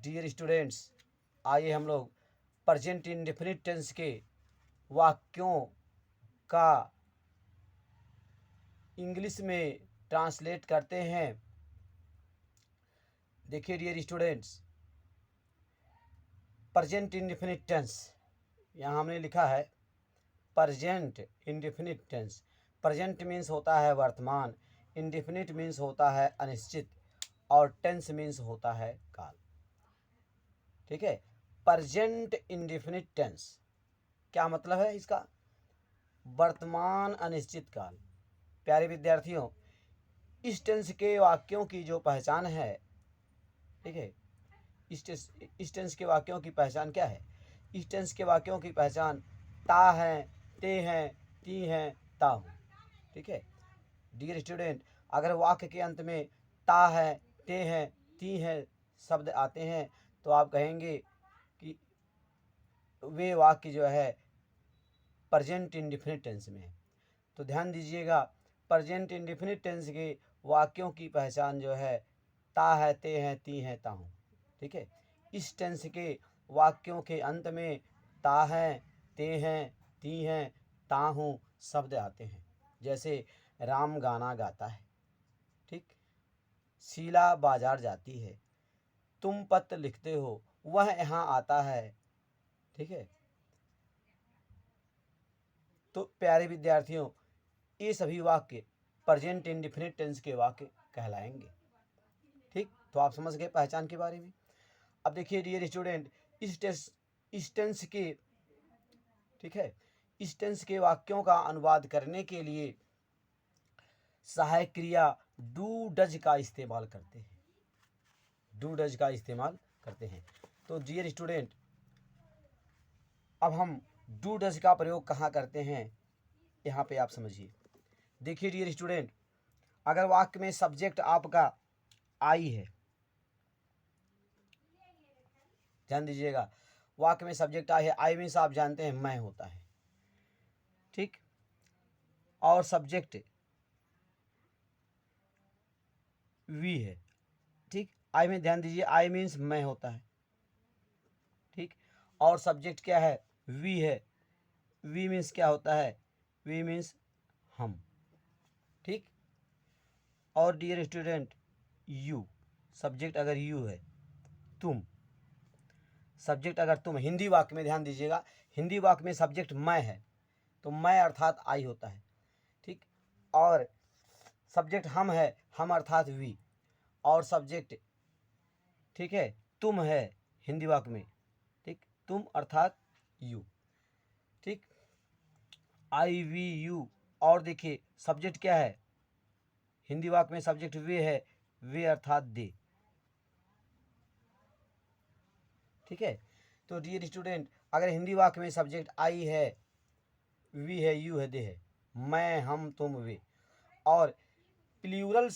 Dear students, आइए हम लोग प्रेजेंट इंडेफिनिट टेंस के वाक्यों का इंग्लिश में ट्रांसलेट करते हैं। देखिए dear students, present indefinite tense, यहाँ हमने लिखा है present indefinite tense. Present means होता है वर्तमान, इंडेफिनिट मीन्स होता है अनिश्चित, और टेंस मीन्स होता है काल। ठीक है, प्रेजेंट इंडेफिनिट टेंस क्या मतलब है इसका? वर्तमान अनिश्चित काल। प्यारे विद्यार्थियों, इस टेंस के वाक्यों की जो पहचान है, ठीक है, इस टेंस के वाक्यों की पहचान क्या है? इस टेंस के वाक्यों की पहचान ता है, ते हैं, ती हैं, ता हूँ। ठीक है डियर स्टूडेंट, अगर वाक्य के अंत में ता है, ते हैं, ती हैं शब्द आते हैं तो आप कहेंगे कि वे वाक्य जो है प्रेजेंट इंडेफिनिट टेंस में है। तो ध्यान दीजिएगा, प्रेजेंट इंडेफिनिट टेंस के वाक्यों की पहचान जो है ता है, ते हैं, ती हैं, ता हूँ। ठीक है, इस टेंस के वाक्यों के अंत में ता है, ते हैं, ती हैं, ता हूँ शब्द आते हैं। जैसे राम गाना गाता है, ठीक, शीला बाजार जाती है, तुम पत्र लिखते हो, वह यहाँ आता है। ठीक है, तो प्यारे विद्यार्थियों, ये सभी वाक्य प्रेजेंट इंडेफिनिट टेंस के वाक्य कहलाएंगे। ठीक, तो आप समझ गए पहचान के बारे में। अब देखिए डियर स्टूडेंट, इस टेंस के, ठीक है, इस टेंस के वाक्यों का अनुवाद करने के लिए सहायक क्रिया डू डज का इस्तेमाल करते हैं। डू डज का इस्तेमाल करते हैं। तो डियर स्टूडेंट, अब हम डू डज का प्रयोग कहाँ करते हैं, यहाँ पे आप समझिए। देखिए डियर स्टूडेंट, अगर वाक्य में सब्जेक्ट आपका आई है, ध्यान दीजिएगा, वाक्य में सब्जेक्ट आई है, आई मीन्स आप जानते हैं मैं होता है। ठीक, और सब्जेक्ट वी है। ठीक, आई में ध्यान दीजिए, आई मीन्स मैं होता है। ठीक, और सब्जेक्ट क्या है? वी है। वी मीन्स क्या होता है? वी मीन्स हम। ठीक, और डियर स्टूडेंट, यू, सब्जेक्ट अगर यू है, तुम, सब्जेक्ट अगर तुम, हिंदी वाक्य में ध्यान दीजिएगा, हिंदी वाक्य में सब्जेक्ट मैं है तो मैं अर्थात आई होता है। ठीक, और सब्जेक्ट हम है, हम अर्थात वी, और सब्जेक्ट, ठीक है, तुम है हिंदी वाक्य में, ठीक, तुम अर्थात यू। ठीक, आई वी यू, और देखिए सब्जेक्ट क्या है हिंदी वाक्य में? सब्जेक्ट वे है, वे अर्थात दे। ठीक है, तो डियर स्टूडेंट, अगर हिंदी वाक्य में सब्जेक्ट आई है, वी है, यू है, दे है, मैं, हम, तुम, वे, और प्लूरल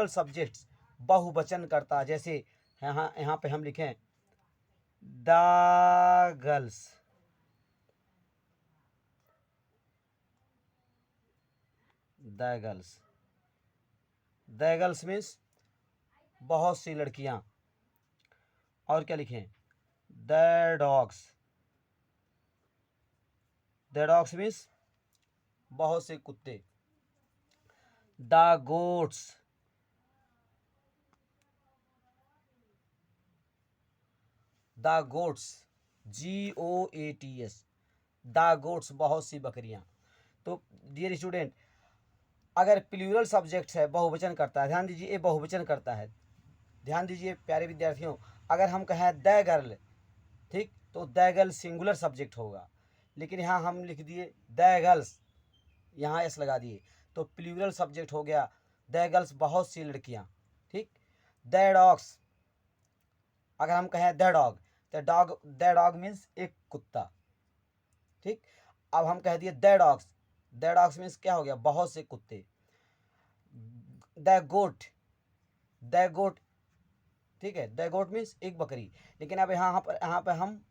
सब्जेक्ट्स बहुवचन करता, जैसे यहाँ पे हम लिखें the girls, the girls means बहुत सी लड़कियां, और क्या लिखें? द डॉग्स मीन्स बहुत से कुत्ते। The goats, GOATS, the goats बहुत सी बकरियां। तो डियर स्टूडेंट, अगर प्लूरल सब्जेक्ट है, बहुवचन करता है, ध्यान दीजिए ये बहुवचन करता है। ध्यान दीजिए प्यारे विद्यार्थियों, अगर हम कहें द गर्ल, ठीक, तो द गर्ल सिंगुलर सब्जेक्ट होगा, लेकिन यहाँ हम लिख दिए द गर्ल्स, यहाँ एस लगा दिए, तो प्लूरल सब्जेक्ट हो गया द गर्ल्स बहुत सी लड़कियाँ। ठीक, द डॉग्स, अगर हम कहें द डॉग मीन्स एक कुत्ता। ठीक, अब हम कह दिए द डॉग्स मीन्स क्या हो गया? बहुत से कुत्ते। द गोट, ठीक है, द गोट मीन्स एक बकरी, लेकिन अब यहाँ पर हम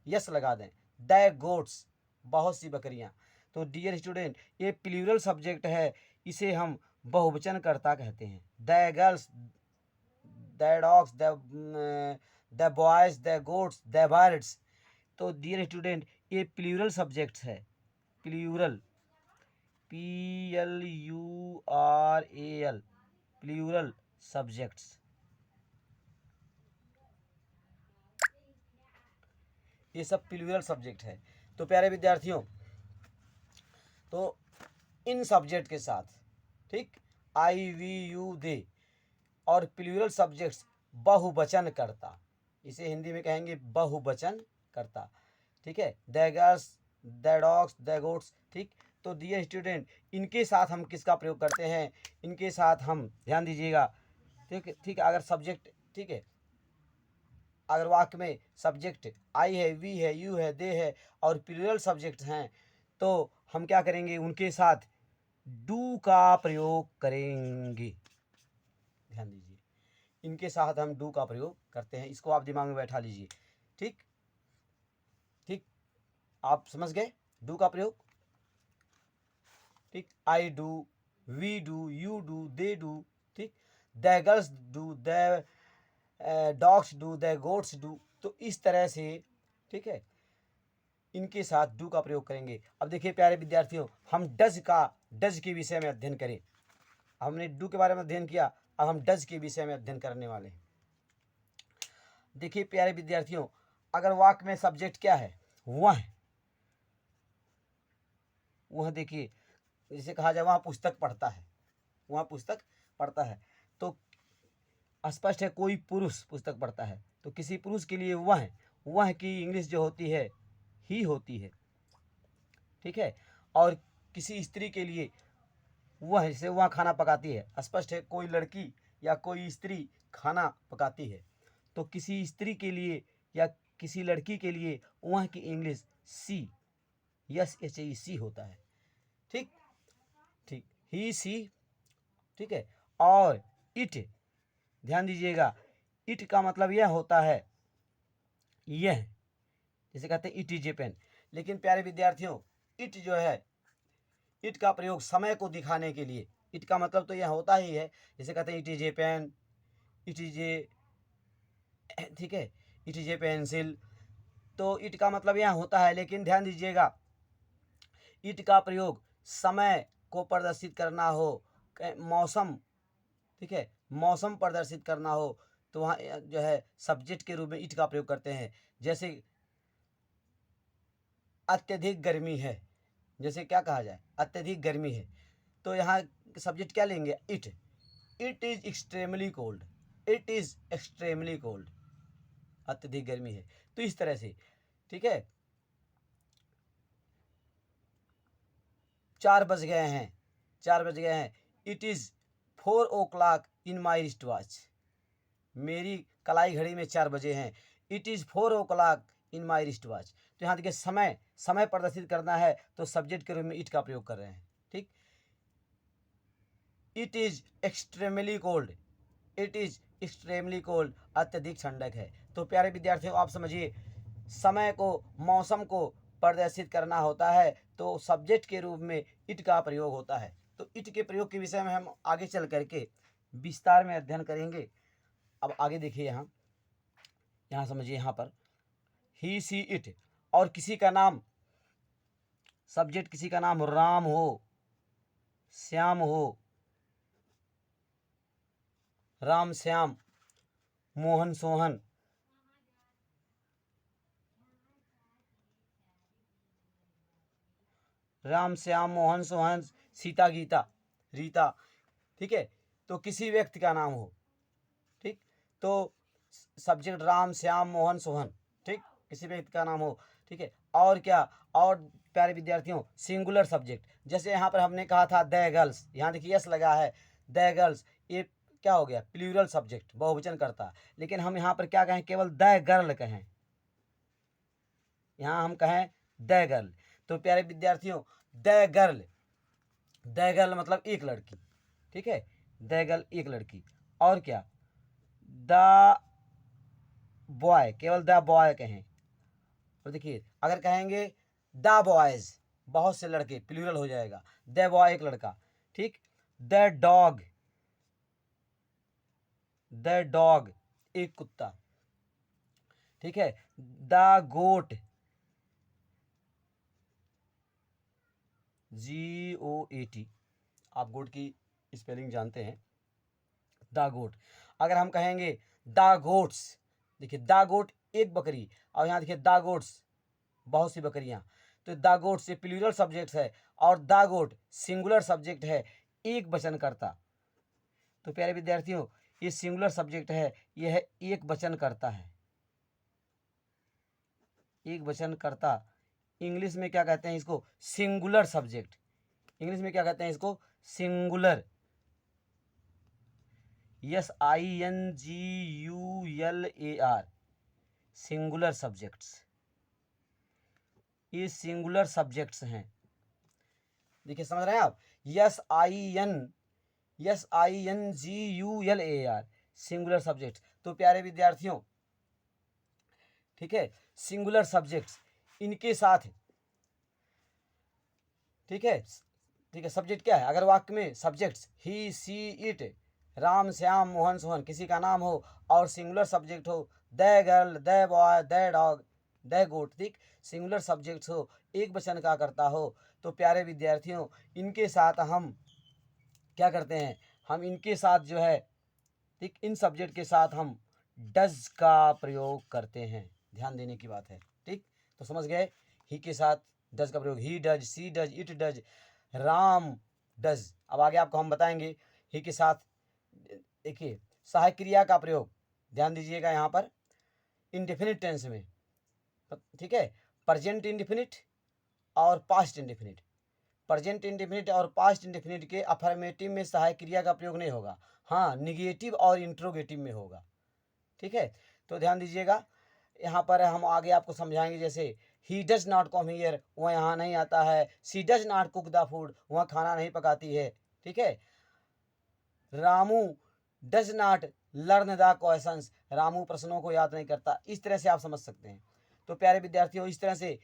यस लगा दें, द गोट्स बहुत सी बकरियाँ। तो डियर स्टूडेंट, ये प्लूरल सब्जेक्ट है, इसे हम बहुवचन करता कहते हैं। The girls the dogs, the boys, the goats, the birds. तो डियर स्टूडेंट, ये प्लूरल सब्जेक्ट्स है, प्लूरल, PLURAL, प्लूरल सब्जेक्ट्स। ये सब प्लूरल सब्जेक्ट है। तो प्यारे विद्यार्थियों, तो इन सब्जेक्ट के साथ, ठीक, आई वी यू दे और प्लूरल सब्जेक्ट्स बहुवचन करता, इसे हिंदी में कहेंगे बहुवचन करता, ठीक है। The girls, the dogs, the goats, ठीक। तो डियर स्टूडेंट, इनके साथ हम किसका प्रयोग करते हैं, इनके साथ हम, ध्यान दीजिएगा, ठीक है, ठीक है। अगर सब्जेक्ट, ठीक है, अगर वाक्य में सब्जेक्ट आई है, वी है, यू है, दे है और प्लूरल सब्जेक्ट हैं, तो हम क्या करेंगे, उनके साथ डू का प्रयोग करेंगे। ध्यान दीजिए, इनके साथ हम डू का प्रयोग करते हैं, इसको आप दिमाग में बैठा लीजिए, ठीक ठीक। आप समझ गए डू का प्रयोग, ठीक। I do, we do, you do, they do, ठीक। The girls do, the dogs do, the goats do. तो इस तरह से, ठीक है, इनके साथ डू का प्रयोग करेंगे। अब देखिए प्यारे विद्यार्थियों, हम डज के विषय में अध्ययन करें। हमने डू के बारे में अध्ययन किया, अब हम डज के विषय में अध्ययन करने वाले हैं। देखिए प्यारे विद्यार्थियों, अगर वाक्य में सब्जेक्ट क्या है, वह देखिए, जैसे कहा जाए वहाँ पुस्तक पढ़ता है, वहाँ पुस्तक पढ़ता है, तो स्पष्ट है कोई पुरुष पुस्तक पढ़ता है, तो किसी पुरुष के लिए वह की इंग्लिश जो होती है ही होती है, ठीक है। और किसी स्त्री के लिए वह, जैसे वह खाना पकाती है, स्पष्ट है कोई लड़की या कोई स्त्री खाना पकाती है, तो किसी स्त्री के लिए या किसी लड़की के लिए वह की इंग्लिश सी, SHE होता है, ठीक ठीक, ही सी, ठीक है। और इट, ध्यान दीजिएगा, इट का मतलब यह होता है यह, जैसे कहते हैं इट इज ए पेन। लेकिन प्यारे विद्यार्थियों, इट जो है, इट का प्रयोग समय को दिखाने के लिए, इट का मतलब तो यह होता ही है, जैसे कहते हैं it is a pen, it is a, ठीक है, इट इज ए पेंसिल। तो इट का मतलब यह होता है, लेकिन ध्यान दीजिएगा, इट का प्रयोग समय को प्रदर्शित करना हो, मौसम, ठीक है, मौसम प्रदर्शित करना हो, तो वहाँ जो है सब्जेक्ट के रूप में इट का प्रयोग करते हैं। जैसे अत्यधिक गर्मी है, जैसे क्या कहा जाए, अत्यधिक गर्मी है, तो यहाँ सब्जेक्ट क्या लेंगे, it is extremely cold, it is extremely cold, अत्यधिक गर्मी है। तो इस तरह से, ठीक है, 4 बज गए हैं, 4 बज गए हैं, it is 4 o'clock in my wrist watch, मेरी कलाई घड़ी में 4 बजे हैं, it is 4 o'clock in my wrist watch. तो यहाँ देखिए समय प्रदर्शित करना है, तो सब्जेक्ट के रूप में इट का प्रयोग कर रहे हैं, ठीक। It is extremely cold, it is extremely cold, अत्यधिक ठंडक है। तो प्यारे विद्यार्थियों, आप समझिए, समय को, मौसम को प्रदर्शित करना होता है, तो सब्जेक्ट के रूप में इट का प्रयोग होता है। तो इट के प्रयोग के विषय में हम आगे चल करके विस्तार में अध्ययन करेंगे। अब आगे देखिए, यहाँ समझिए, यहाँ पर ही सी इट, और किसी का नाम, सब्जेक्ट किसी का नाम राम हो, श्याम हो, राम श्याम, मोहन सोहन, राम श्याम मोहन सोहन, सीता गीता रीता, ठीक है। तो किसी व्यक्ति का नाम हो, ठीक, तो सब्जेक्ट राम श्याम मोहन सोहन, ठीक, किसी व्यक्ति का नाम हो, ठीक है। और क्या, और प्यारे विद्यार्थियों, सिंगुलर सब्जेक्ट, जैसे यहाँ पर हमने कहा था द गर्ल्स, यहाँ देखिए यस लगा है, द गर्ल्स, ये क्या हो गया, प्लूरल सब्जेक्ट, बहुवचन करता। लेकिन हम यहाँ पर क्या कहें, केवल द गर्ल कहें, यहाँ हम कहें द गर्ल। तो प्यारे विद्यार्थियों, द गर्ल, द गर्ल मतलब एक लड़की, ठीक है, द गर्ल एक लड़की। और क्या, द बॉय, केवल द बॉय कहें। तो देखिए, अगर कहेंगे द बॉयज, बहुत से लड़के, प्लूरल हो जाएगा, द बॉय एक लड़का, ठीक। द डॉग, द डॉग, एक कुत्ता, ठीक है। द गोट, GOAT, आप गोट की स्पेलिंग जानते हैं, द गोट। अगर हम कहेंगे द गोट्स, देखिए द गोट एक बकरी, और यहाँ देखिए द गोट्स बहुत सी बकरियां, तो द गोट्स ये प्लूरल सब्जेक्ट है और द गोट सिंगुलर सब्जेक्ट है, एक वचन करता। तो प्यारे विद्यार्थियों, ये सिंगुलर सब्जेक्ट है, ये है एक वचन करता है, एक वचन करता। इंग्लिश में क्या कहते हैं इसको? Singular subject. इंग्लिश में क्या कहते हैं इसको? Singular, SINGULAR, singular subjects. ये सिंगुलर सब्जेक्ट्स हैं, देखिए समझ रहे हैं आप? SINGULAR, singular subject. तो प्यारे विद्यार्थियों, ठीक है, सिंगुलर सब्जेक्ट्स इनके साथ, ठीक है, ठीक है। सब्जेक्ट क्या है? अगर वाक्य में subjects he, she, it, Ram, Shyam, Mohan, Sohan किसी का नाम हो और सिंगुलर सब्जेक्ट हो, the girl, the boy, the dog, the goat, ठीक, सिंगुलर सब्जेक्ट्स हो, एक वचन का करता हो, तो प्यारे विद्यार्थियों इनके साथ हम क्या करते हैं? हम इनके साथ जो है, ठीक, इन सब्जेक्ट के साथ हम डज का प्रयोग करते हैं। ध्यान देने की बात है, ठीक। तो समझ गए, ही के साथ डज का प्रयोग, he does, she does, it does, Ram does. अब आगे आपको हम बताएंगे ही के साथ, देखिए सहायक क्रिया का प्रयोग, ध्यान दीजिएगा यहाँ पर इंडेफिनिट टेंस में, ठीक है, प्रेजेंट इंडेफिनिट और पास्ट इंडेफिनिट। प्रेजेंट इंडेफिनिट और पास्ट इंडेफिनिट के अफर्मेटिव में सहायक क्रिया का प्रयोग नहीं होगा, हाँ निगेटिव और इंट्रोगेटिव में होगा, ठीक है। तो ध्यान दीजिएगा, यहाँ पर हम आगे आपको समझाएंगे, जैसे he does not come here, वह यहाँ नहीं आता है। She does not cook the food, वह खाना नहीं पकाती है, ठीक है। Ramu does not learn the questions, Ramu प्रश्नों को याद नहीं करता। इस तरह से आप समझ सकते हैं। तो प्यारे विद्यार्थियों, इस तरह से